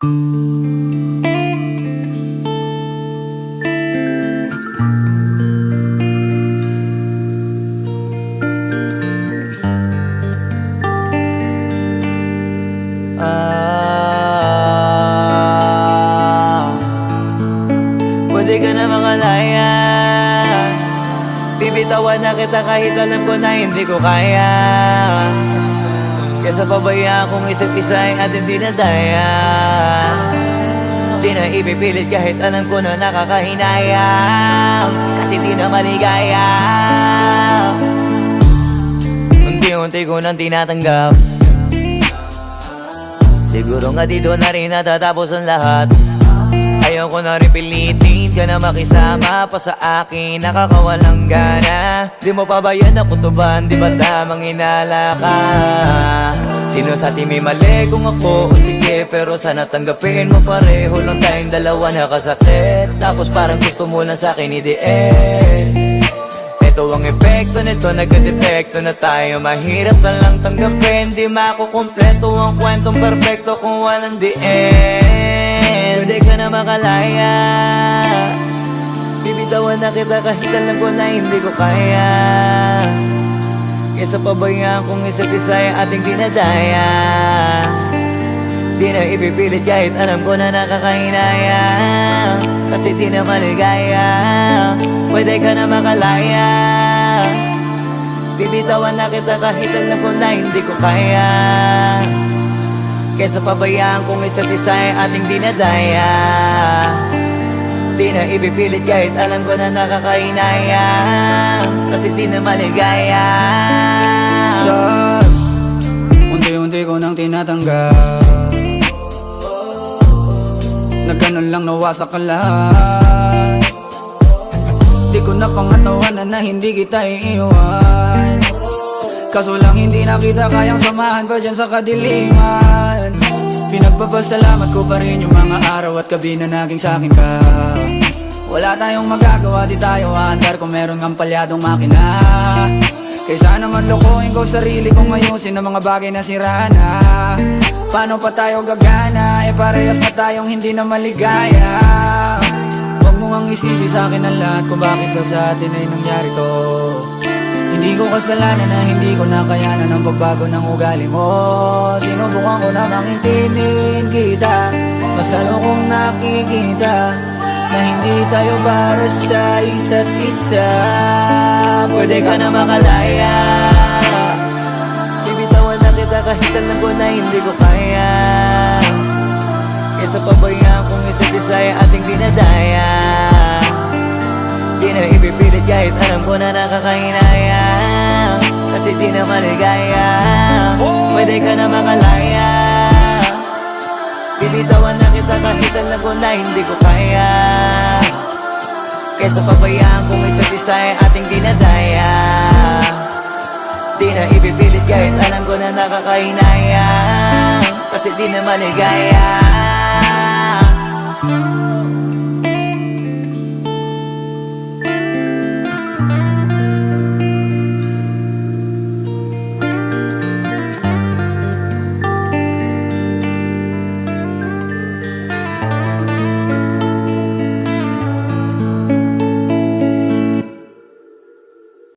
Pwede ka na makalaya, bibitawan na kita kahit alam ko na hindi ko kaya. Kesa pabayaan kung isa't isa ay ating dinadaya. Di na ipipilit kahit alam ko na nakakahinayang, kasi di na maligaya. Unti-unti ko nang tinatanggap, siguro nga dito na rin natatapos ang lahat. Ayaw ko na rin pilitin ka na makisama pa sa akin, nakakawalang gana. Di mo pa ba yan nakutuban, di ba tamang inala ka? Sino sa atin may mali, kung ako o sige, pero sana tanggapin mo pareho lang tayong dalawa nakasakit. Tapos parang gusto mo na sa akin i-end. Ito ang epekto nito, nagka-depekto na tayo. Mahirap na lang tanggapin, di makukumpleto ang kwentong perfecto kung walang the end. Pwede ka na makalaya, bibitawan na kita kahit alam ko na hindi ko kaya. Kesa pabayaan kung isa't isa ay ating dinadaya. Di na ipipilit kahit alam ko na nakakahinaya, kasi di na maligaya. Pwede ka na makalaya, bibitawan na kita kahit alam ko na hindi ko kaya. Kesa pabayaan kung isa't isa ay ating dinadaya. Di na ipipilit kahit alam ko na nakakahinaya, kasi di na maligaya. Shots, unti-unti ko nang tinatanggap, na ganun lang nawasak ka lahat. Di ko na pangatawanan na hindi kita iiwan, kaso lang hindi na kita kayang samahan pa dyan sa kadiliman. Pinagpapasalamat ko pa rin yung mga araw at gabi na naging sa'kin ka. Wala tayong magagawa, di tayo aandar kung meron kang palyadong makina. Kaysa naman lokohin ko sarili kong ayusin ang mga bagay na sira na. Paano pa tayo gagana, parehas na tayong hindi na maligaya. Huwag mo ngang isisi sa'kin ang lahat kung bakit ba sa atin ay nangyari to. Hindi ko kasalanan na hindi ko nakayanan ang pagbago ng ugali mo. Sinubukan ko na mangintindihin kita, mas lalo kong nakikita na hindi tayo para sa isa't isa. Pwede ka na makalaya, bibitawan na kita kahit alam ko na hindi ko kaya. Kesa pabayaan kung isa't isa ay ating dinadaya. Di na ipipilit kahit alam ko na nakakahinaya, kasi di na maligaya. Pwede ka na makalaya, bibitawan na kita kahit alam ko na hindi ko kaya. Kesa pabayaan kung isa't isa ay ating dinadaya. Di na ipipilit kahit alam ko na nakakahinaya, kasi di na maligaya.